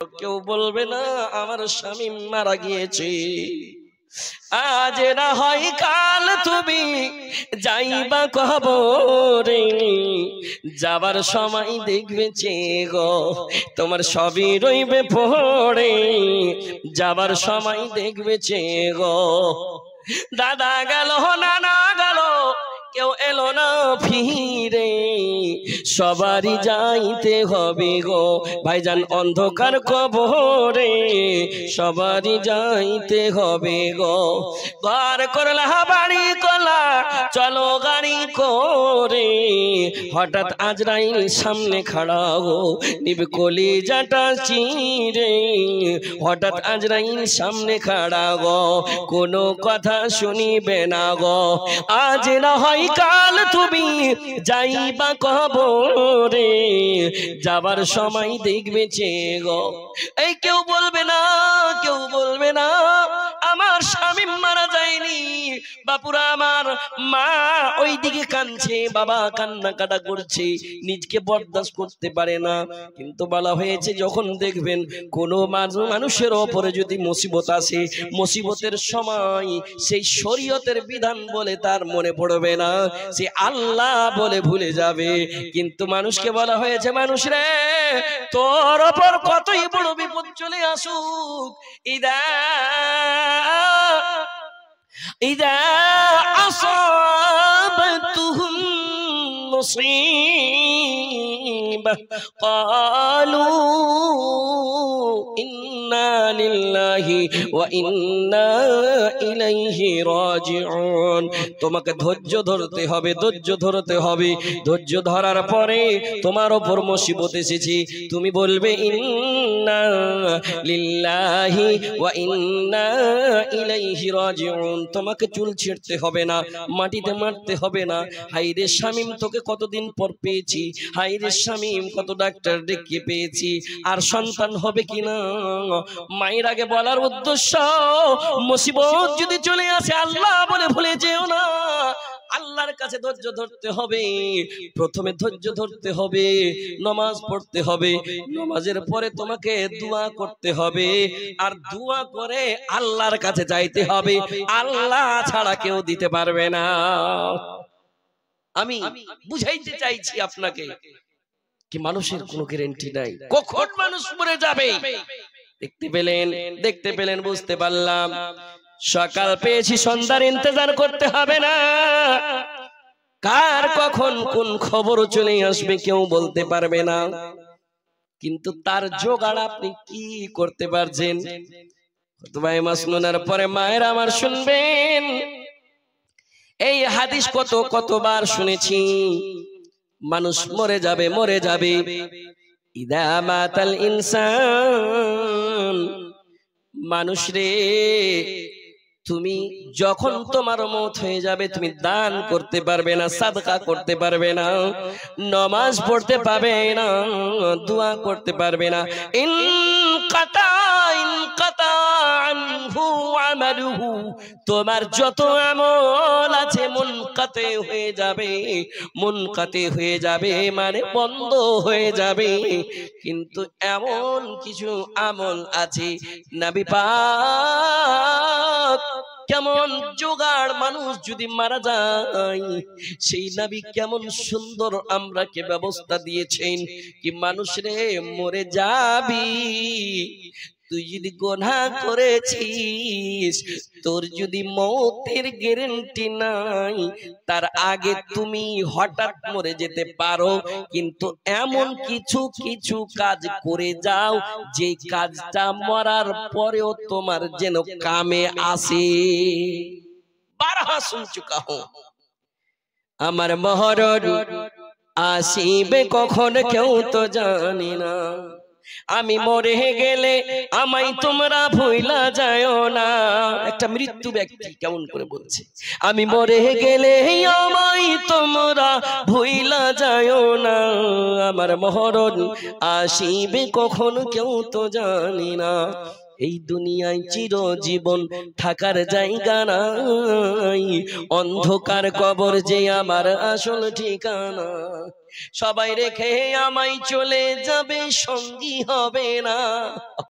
কেউ বলবে না আমার স্বামী মারা গিয়েছে। আজ না হয় কাল তুমি যাইবা কবরে, যাবার সময় দেখবে গো তোমার সবই রইবে পড়ে, যাবার সময় দেখবে গো। দাদা গেল নানা গেল কেউ এলো না ফিরে, সবারই যাইতে হবে গো ভাইজান অন্ধকার কবরে, সবারই যাইতে হবে গো। ঘর করলা বাড়ি করলা চলো গাড়ি করে, হঠাৎ আজরাইল সামনে খাড়া গো নিবে কলিজাটা চিরে, হঠাৎ আজরাইল সামনে খাড়া গো কোনো কথা শুনিবে না গো। আজ না হয় কাল তুমি যাইবা কবরে, যাবার সময় দেখবে গো। এই কেউ বলবে না, কেউ বলবে না আমার স্বামী মারা যায়নি, বাপুরা আমার মা ওইদিকে কাঁদছে, বাবা কান্না কাটা করছে, নিজকে বরদাস্ত করতে পারে না। কিন্তু বলা হয়েছে যখন দেখবেন কোনো মানুষের ওপরে যদি মুসিবত আসে, মুসিবতের সময় সেই শরীয়তের বিধান বলে তার মনে পড়বে না, সে আল্লাহ বলে ভুলে যাবে। কিন্তু মানুষকে বলা হয়েছে মানুষ রে তোর ওপর কতই বড় বিপদ চলে আসুক, ইদা আসাবাতুহুম মুসিবা ক্বালু ইন্না লিল্লাহি ওয়া ইন্না ইলাইহি রাজিউন। তোমাকে ধৈর্য ধরতে হবে, ধৈর্য ধরতে হবে। ধৈর্য ধরার পরে তোমার উপর মুসিবত এসেছে, তুমি বলবে ইন্না লিল্লাহি ওয়া ইন্না ইলাইহি রাজিউন। তোমাকে চুল ছিঁড়তে হবে না, মাটিতে মারতে হবে না। হাইরে শামীম তোকে কতদিন পর পেয়েছি, হাইরে শামীম কত ডাক্তার ডেকে পেয়েছি, আর সন্তান হবে কিনা। মায়ের আগে বলার উদ্দেশ্য মুসিবত যদি চলে আসে আল্লাহ বলে ভুলে যেও না, আল্লাহর কাছে ধৈর্য ধরতে হবে। প্রথমে ধৈর্য ধরতে হবে, নামাজ পড়তে হবে, নামাজের পরে তোমাকে দোয়া করতে হবে, আর দোয়া করে আল্লাহর কাছে যাইতে হবে, আল্লাহ ছাড়া কেউ দিতে পারবে না। আমি বুঝাইতে চাইছি আপনাকে কি মানুষের কোনো গ্যারান্টি নাই, কখন মানুষ মরে যাবে। দেখতে পেলেন বুঝতে পারলাম। সকাল পেয়েছি সন্ধ্যার ইন্তজার করতে হবে না, কার কখন কোন খবর চলে আসবে কেউ বলতে পারবে না। কিন্তু তার জোগাড় আপনি কি করতে পারছেন? খুতবায়ে মাসনুনের পরে মায়ের আমার শুনবেন, এই হাদিস কতবার শুনেছি। মানুষ মরে যাবে, মরে যাবে। ইদা মাতাল ইনসান, মানুষ রে তুমি যখন তোমার মওত হয়ে যাবে তুমি দান করতে পারবে না, সাদকা করতে পারবে না, নামাজ পড়তে পারবে না, দোয়া করতে পারবে না। ইনকাতা আনহু আমালুহু, তোমার যত আমল আছে মুনকাতে হয়ে যাবে, মুনকাতে হয়ে যাবে মানে বন্ধ হয়ে যাবে। কিন্তু এমন কিছু আমল আছে নবী পাক কেমন জোগাড়, মানুষ যদি মারা যায় সেই নবী কেমন সুন্দর আমরাকে ব্যবস্থা দিয়েছেন কি মানুষ রে মরে যাবি, তুই যদি গুনাহ করেছিস, তোর যদি মওতের গ্যারান্টি নাই, তার আগে তুমি হঠাৎ মরে যেতে পারো। কিন্তু এমন কিছু কিছু কাজ করে যাও যে কাজটা মরার পরেও তোমার যেন কামে আসে। বারহা শুন চুকা হো, আমার মহরণ আসিবে কখন কেউ তো জানি না, আমি মরে গেলে আমায় তোমরা ভুইলা যাও না। একটা মৃত্যু ব্যক্তি কেমন করে বলছে, আমি মরে গেলে আমায় তোমরা ভুইলা যাও না, আমার মহরণ আসিবে কখন কেউ তো জানি না। এই দুনিয়ায় চিরজীবন থাকার জায়গা নাই, অন্ধকার কবর যে আমার আসল ঠিকানা। সবাই রেখে আমায় চলে যাবে, সঙ্গী হবে না।